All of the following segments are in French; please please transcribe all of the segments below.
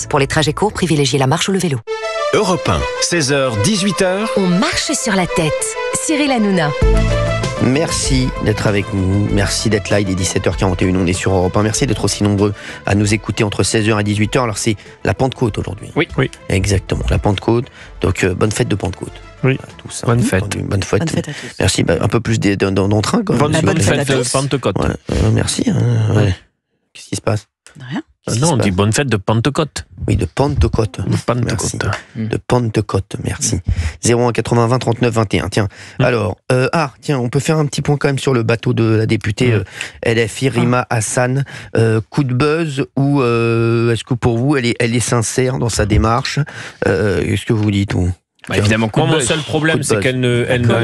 Pour les trajets courts, privilégiez la marche ou le vélo. Europe 1, 16h, 18h. On marche sur la tête. Cyril Hanouna. Merci d'être avec nous, merci d'être là, il est 17h41, on est sur Europe 1, merci d'être aussi nombreux à nous écouter entre 16h et 18h, alors c'est la Pentecôte aujourd'hui. Oui. Exactement, la Pentecôte, donc bonne fête de Pentecôte. Oui, tous, bonne fête. Bonne fête. Bonne fête à tous. Merci, un peu plus d'entrain quand même. Bonne fête à de tous. Pentecôte. Merci. Ouais. Qu'est-ce qui se passe? Rien. Non, on dit bonne fête de Pentecôte. Oui, de Pentecôte. Pentecôte. Merci. De Pentecôte, merci. 01 80 20 39 21. Tiens, alors, on peut faire un petit point quand même sur le bateau de la députée LFI, Rima Hassan. Coup de buzz ou est-ce que pour vous, elle est sincère dans sa démarche? Qu'est-ce que vous dites, vous? Évidemment, mon seul problème, c'est qu'elle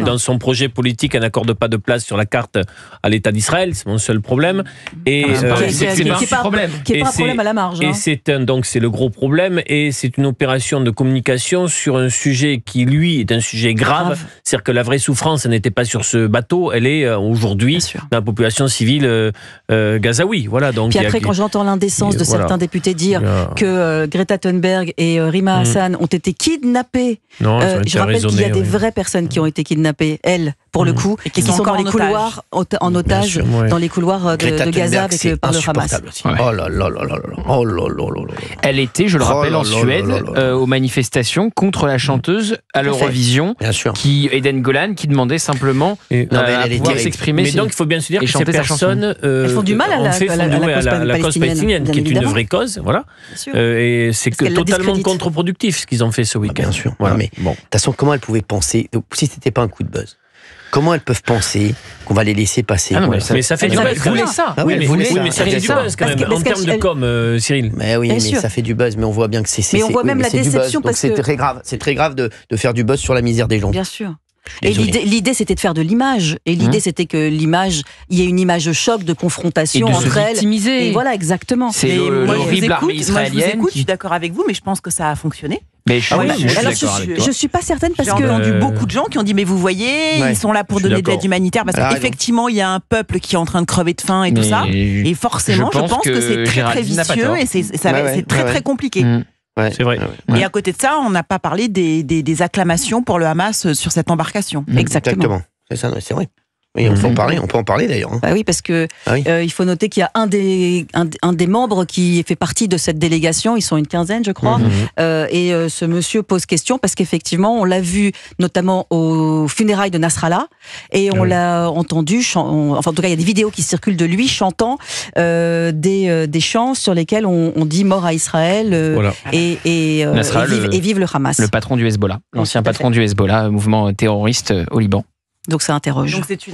dans son projet politique, elle n'accorde pas de place sur la carte à l'État d'Israël. C'est mon seul problème. Et Qui n'est pas un problème à la marge. Et c'est le gros problème. Et c'est une opération de communication sur un sujet qui, lui, est un sujet grave. C'est-à-dire que la vraie souffrance, elle n'était pas sur ce bateau. Elle est aujourd'hui dans la population civile gazaoui. Voilà. Donc, puis après, quand j'entends l'indécence de certains députés dire que Greta Thunberg et Rima Hassan ont été kidnappés. Je rappelle qu'il y a des vraies personnes qui ont été kidnappées, elles, pour le coup, et qui sont dans les couloirs en otage, dans les couloirs de Gaza par le Hamas. Oh là là là là là. Oh là là là là. Elle était, je le rappelle, en Suède, aux manifestations contre la chanteuse à l'Eurovision, Eden Golan, qui demandait simplement à pouvoir s'exprimer. Mais donc, il faut bien se dire que ces personnes elles font du mal à la cause palestinienne, qui est une vraie cause, voilà. Et c'est totalement contre-productif ce qu'ils ont fait ce week-end. Bien sûr. Mais de toute façon, comment elles pouvaient penser, si c'était pas un coup de buzz? Comment elles peuvent penser qu'on va les laisser passer? Mais ça fait du buzz. Elles voulaient ça. Mais ça fait du buzz quand même. En termes de com, Cyril. Mais oui, mais ça fait du buzz. Mais on voit bien que c'est. Mais on voit même la déception parce que c'est très grave. C'est très grave de faire du buzz sur la misère des gens. Bien sûr. Et l'idée, c'était de faire de l'image. Et l'idée, c'était que l'image, il y ait une image de choc, de confrontation entre elles. Victimiser. Et voilà, exactement. C'est l'horrible armée israélienne. Je suis d'accord avec vous, mais je pense que ça a fonctionné. Mais je suis pas certaine parce que j'ai entendu beaucoup de gens qui ont dit mais vous voyez, ils sont là pour donner de l'aide humanitaire parce qu'effectivement il y a un peuple qui est en train de crever de faim et tout ça. Et forcément, je pense que c'est très vicieux et c'est très compliqué. C'est vrai. Et à côté de ça, on n'a pas parlé des acclamations pour le Hamas sur cette embarcation. Exactement. C'est ça, c'est vrai. Oui, on peut en parler d'ailleurs. Bah oui, parce que il faut noter qu'il y a un des membres qui fait partie de cette délégation, ils sont une quinzaine je crois, et ce monsieur pose question parce qu'effectivement on l'a vu notamment aux funérailles de Nasrallah et on l'a entendu, en tout cas il y a des vidéos qui circulent de lui chantant des chants sur lesquels on dit mort à Israël et vive le Hamas. Le patron du Hezbollah, l'ancien patron du Hezbollah, mouvement terroriste au Liban. Donc ça interroge. Donc c'est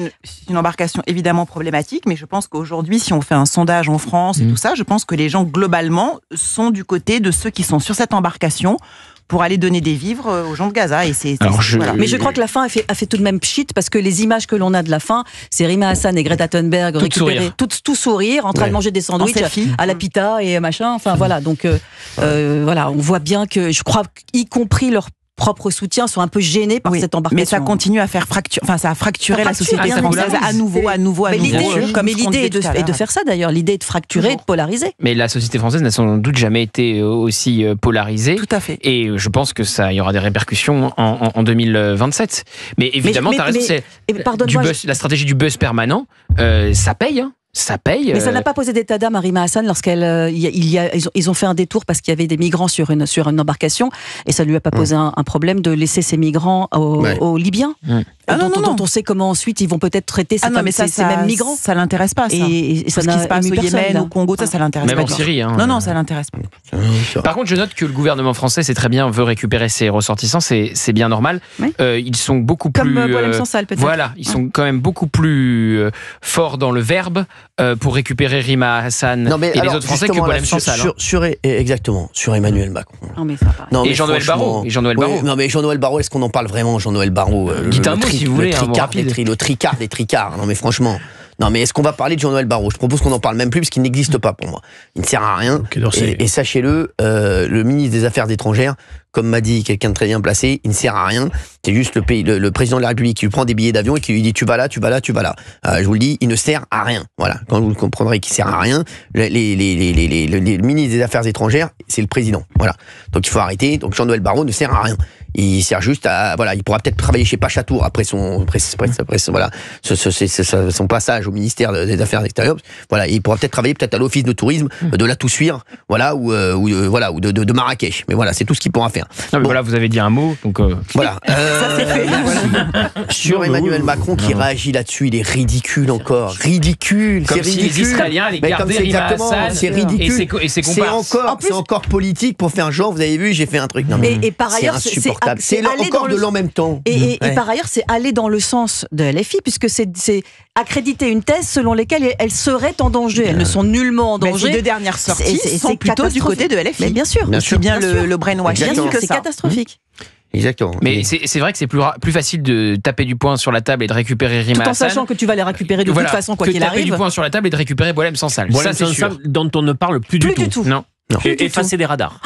une embarcation évidemment problématique, mais je pense qu'aujourd'hui, si on fait un sondage en France et tout ça, je pense que les gens globalement sont du côté de ceux qui sont sur cette embarcation pour aller donner des vivres aux gens de Gaza. Et Mais je crois que la fin a fait tout de même pchit, parce que les images que l'on a de la fin, c'est Rima Hassan et Greta Thunberg récupérés, tout sourire, en train de manger des sandwichs à la pita et machin. Enfin voilà, donc voilà, on voit bien que je crois y compris leur propres soutiens sont un peu gênés par cette embarcation. Mais ça continue à faire ça a fracturé la société française à nouveau. Mais l'idée est de faire ça d'ailleurs. L'idée est de fracturer et de polariser. Mais la société française n'a sans doute jamais été aussi polarisée. Tout à fait. Et je pense que il y aura des répercussions en 2027. Mais évidemment, tu as raison, la stratégie du buzz permanent, ça paye, hein. Ça paye. Mais ça n'a pas posé d'état d'âme à Rima Hassan ils ont fait un détour parce qu'il y avait des migrants sur une embarcation et ça lui a pas posé un problème de laisser ces migrants aux Libyens. Dont on sait comment ensuite ils vont peut-être traiter ces mêmes migrants. Ça l'intéresse pas. Et ça ce qui se passe au Yémen, au Congo, ça l'intéresse pas. Même en Syrie. Non, ça l'intéresse pas. Par contre, je note que le gouvernement français, c'est très bien, veut récupérer ses ressortissants, c'est bien normal. Ils sont beaucoup plus. Comme Boilem Sansal peut-être. Voilà, ils sont quand même beaucoup plus forts dans le verbe pour récupérer Rima Hassan et les autres Français que Boilem Sansal. Exactement, sur Emmanuel Macron. Et Jean-Noël Barrot. Non mais Jean-Noël Barrot, est-ce qu'on en parle vraiment, Jean-Noël Barrot? Dites un mot si vous voulez, le tricard des tricards. Non mais franchement. Non, mais est-ce qu'on va parler de Jean-Noël Barrot? Je propose qu'on n'en parle même plus, parce qu'il n'existe pas pour moi. Il ne sert à rien. Et sachez-le, le ministre des Affaires étrangères, comme m'a dit quelqu'un de très bien placé, il ne sert à rien. C'est juste le président de la République qui lui prend des billets d'avion et qui lui dit tu vas là, tu vas là, tu vas là. Je vous le dis, il ne sert à rien. Voilà. Quand vous comprendrez qu'il ne sert à rien, le ministre des Affaires étrangères, c'est le président. Voilà. Donc il faut arrêter. Donc Jean-Noël Barrot ne sert à rien. Il sert juste à, voilà, il pourra peut-être travailler chez Pachatour après son passage au ministère des Affaires extérieures. Voilà, il pourra peut-être travailler à l'office de tourisme de la Toussuire, voilà, ou de Marrakech. Mais voilà, c'est tout ce qu'il pourra faire. Non, mais voilà, vous avez dit un mot, donc. Voilà. Sur Emmanuel Macron qui réagit là-dessus, il est ridicule encore, ridicule. Comme c'est si ridicule. les Israéliens allaient garder Rima Hassan. C'est ridicule. Et ses comparses. C'est encore politique pour faire genre, vous avez vu, j'ai fait un truc. Non, et par ailleurs, c'est encore de l'en même temps. Et par ailleurs, c'est aller dans le sens de LFI, puisque c'est accréditer une thèse selon laquelle elles seraient en danger. Elles ne sont nullement en danger. Les deux dernières sorties sont plutôt du côté de LFI. Mais bien sûr. C'est bien le brainwashing que ça. C'est catastrophique. Exactement. Mais c'est vrai que c'est plus facile de taper du poing sur la table et de récupérer Rima Hassan. Tout en sachant que tu vas les récupérer de toute façon, quoi qu'il arrive. Taper du poing sur la table et de récupérer Boualem Sansal. Ça, c'est sûr. Dont on ne parle plus du tout. Non. Effacé des radars.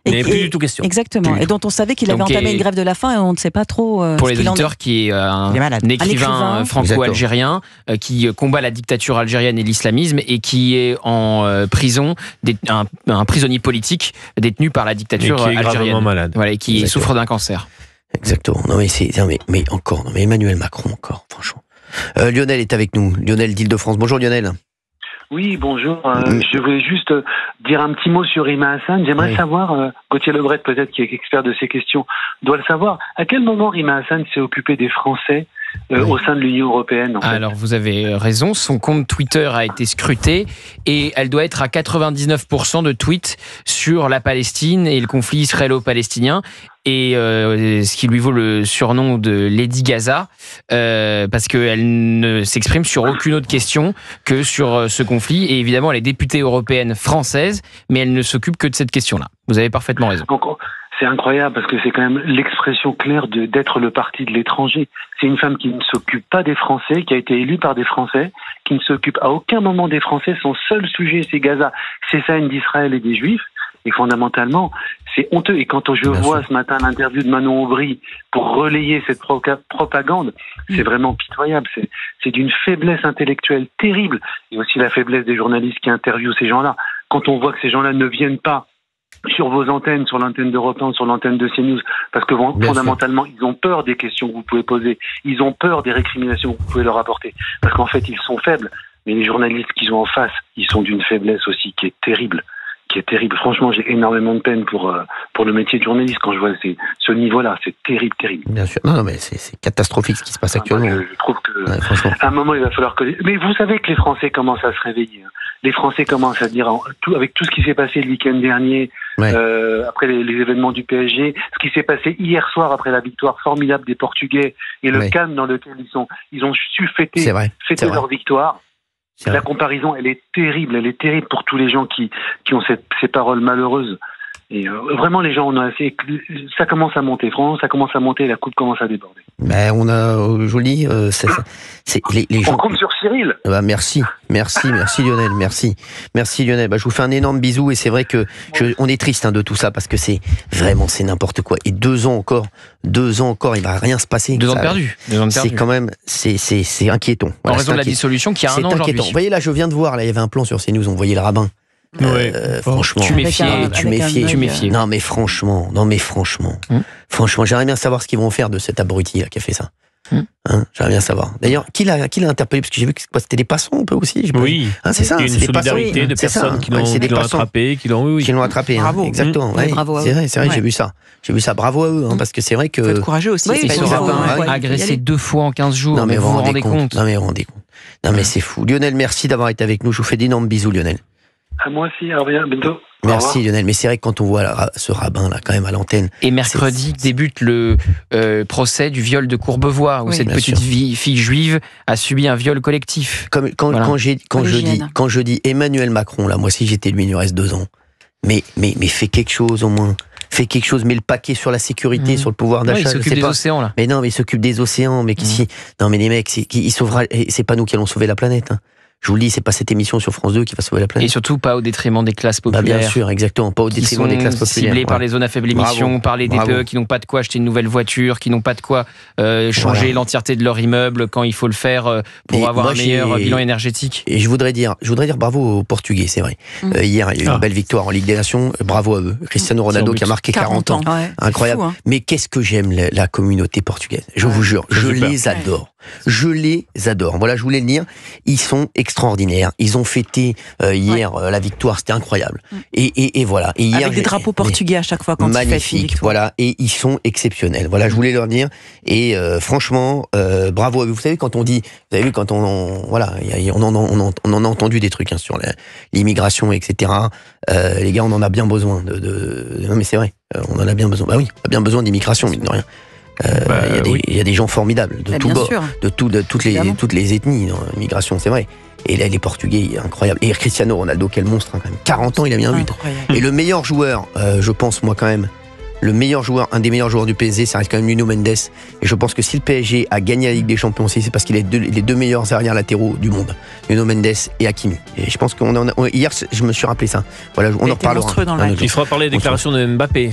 Il n'y avait plus du tout question. Exactement. Et dont on savait qu'il avait entamé une grève de la faim et on ne sait pas trop. Pour les auditeurs, qui est un écrivain franco-algérien qui combat la dictature algérienne et l'islamisme et qui est en prison, un prisonnier politique détenu par la dictature algérienne. Gravement malade. Voilà, et qui souffre d'un cancer. Exactement. Non mais Emmanuel Macron encore, franchement. Lionel est avec nous. Lionel d'Île-de-France. Bonjour Lionel. Oui, bonjour. Je voulais juste dire un petit mot sur Rima Hassan. J'aimerais savoir, Gauthier Lebret, peut-être qui est expert de ces questions, doit le savoir. À quel moment Rima Hassan s'est occupé des Français au sein de l'Union européenne en fait. Alors vous avez raison, son compte Twitter a été scruté et elle doit être à 99% de tweets sur la Palestine et le conflit israélo-palestinien. Et ce qui lui vaut le surnom de Lady Gaza, parce qu'elle ne s'exprime sur aucune autre question que sur ce conflit. Et évidemment, elle est députée européenne française, mais elle ne s'occupe que de cette question-là. Vous avez parfaitement raison. Donc, c'est incroyable parce que c'est quand même l'expression claire d'être le parti de l'étranger. C'est une femme qui ne s'occupe pas des Français, qui a été élue par des Français, qui ne s'occupe à aucun moment des Français. Son seul sujet, c'est Gaza, c'est ça, d'Israël et des Juifs. Et fondamentalement, c'est honteux. Et quand je vois ce matin l'interview de Manon Aubry pour relayer cette propagande, c'est vraiment pitoyable. C'est d'une faiblesse intellectuelle terrible. Et aussi la faiblesse des journalistes qui interviewent ces gens-là. Quand on voit que ces gens-là ne viennent pas sur vos antennes, sur l'antenne d'Europe 1, sur l'antenne de CNews, parce que fondamentalement, ils ont peur des questions que vous pouvez poser. Ils ont peur des récriminations que vous pouvez leur apporter. Parce qu'en fait, ils sont faibles. Mais les journalistes qu'ils ont en face, ils sont d'une faiblesse aussi qui est terrible. Franchement, j'ai énormément de peine pour le métier de journaliste quand je vois ce niveau-là. C'est terrible. Bien sûr. Non, mais c'est catastrophique ce qui se passe actuellement. Je trouve que à un moment, il va falloir que... Mais vous savez que les Français commencent à se réveiller. Les Français commencent à dire, avec tout ce qui s'est passé le week-end dernier, après les événements du PSG, ce qui s'est passé hier soir après la victoire formidable des Portugais et le calme dans lequel ils ont su fêter leur victoire. La comparaison, elle est terrible pour tous les gens qui ont ces paroles malheureuses. Et vraiment, les gens, on a assez. Ça commence à monter, franchement, ça commence à monter, la coupe commence à déborder. Ben, on a, je vous le dis, les gens. On compte sur Cyril. Bah, merci Lionel, merci Lionel. Bah, je vous fais un énorme bisou et c'est vrai que on est triste de tout ça parce que c'est n'importe quoi. Et 2 ans encore, il va rien se passer. 2 ans de perdu. C'est quand même, c'est inquiétant. En raison de la dissolution qui a un an aujourd'hui. Vous voyez là, je viens de voir, là, il y avait un plan sur CNews, on voyait le rabbin. Franchement, tu méfiais. Non mais franchement, franchement, j'aimerais bien savoir ce qu'ils vont faire de cet abruti là qui a fait ça. J'aimerais bien savoir. D'ailleurs, qui l'a interpellé parce que j'ai vu que c'était des passants un peu aussi. Oui, c'est ça. Il y a une solidarité de personnes qui l'ont attrapé, qui l'ont attrapé. Bravo. Exactement. Bravo à eux. C'est vrai, j'ai vu ça. Bravo à eux, parce que c'est vrai que. Faut être courageux aussi. Et ce rabbin agressé 2 fois en 15 jours. Non mais vous vous rendez compte. Non mais c'est fou. Lionel, merci d'avoir été avec nous. Je vous fais d'énormes bisous, Lionel. À moi aussi, à bientôt. Merci Lionel, mais c'est vrai que quand on voit ce rabbin là quand même à l'antenne. Et mercredi débute le procès du viol de Courbevoie où cette petite fille juive a subi un viol collectif. Quand je dis Emmanuel Macron là, moi si j'étais lui, il nous reste 2 ans. Mais fais quelque chose au moins. fait quelque chose, met le paquet sur la sécurité, sur le pouvoir d'achat. Il s'occupe des océans, là. Mais non, mais il s'occupe des océans. Mais non, mais les mecs, il sauvera. C'est pas nous qui allons sauver la planète. Hein. Je vous le dis, c'est pas cette émission sur France 2 qui va sauver la planète. Et surtout pas au détriment des classes populaires. Bien sûr, exactement, pas au détriment des classes populaires. Ciblées par les zones à faible émission, par les DPE qui n'ont pas de quoi acheter une nouvelle voiture, qui n'ont pas de quoi changer l'entièreté de leur immeuble quand il faut le faire pour avoir un meilleur bilan énergétique. Et je voudrais dire bravo aux Portugais, c'est vrai. Hier, il y a eu une belle victoire en Ligue des Nations, bravo à eux. Cristiano Ronaldo qui a marqué 40 ans. Ouais, incroyable. Fou, hein. Mais qu'est-ce que j'aime la communauté portugaise. Je vous jure, je les adore. Je les adore. Voilà, je voulais le dire. Ils sont extraordinaires. Ils ont fêté hier la victoire. C'était incroyable. Et voilà. Et hier, avec des drapeaux portugais à chaque fois quand ils fêtent une magnifique. victoire. Voilà. Et ils sont exceptionnels. Voilà, je voulais leur dire. Et franchement, bravo à eux. Vous savez, quand on dit, vous avez vu, quand on en a entendu des trucs sur l'immigration, etc. Les gars, on en a bien besoin. Non, mais c'est vrai. On en a bien besoin. Bah oui, on a bien besoin d'immigration, mine de rien. Il y a des gens formidables de tous bords, de toutes les ethnies dans l'immigration, c'est vrai. Et là, les Portugais, incroyable. Et Cristiano Ronaldo, quel monstre, hein, quand même. 40 ans, il a mis un but. Et le meilleur joueur, je pense, moi, quand même, le meilleur joueur, un des meilleurs joueurs du PSG, ça reste quand même Nuno Mendes. Et je pense que si le PSG a gagné la Ligue des Champions aussi, c'est parce qu'il est les deux meilleurs arrières latéraux du monde. Nuno Mendes et Hakimi. Et je pense hier, je me suis rappelé ça. Voilà, on en reparlera. Il faudra parler des déclarations de Mbappé.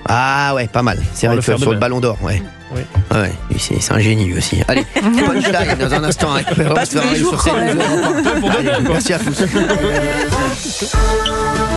Ah ouais, pas mal. C'est vrai que sur le Ballon d'Or, ouais. Oui. Ouais, c'est un génie lui aussi. Allez, punchline dans un instant. Pas tous les jours, quand même. Allez, merci à tous.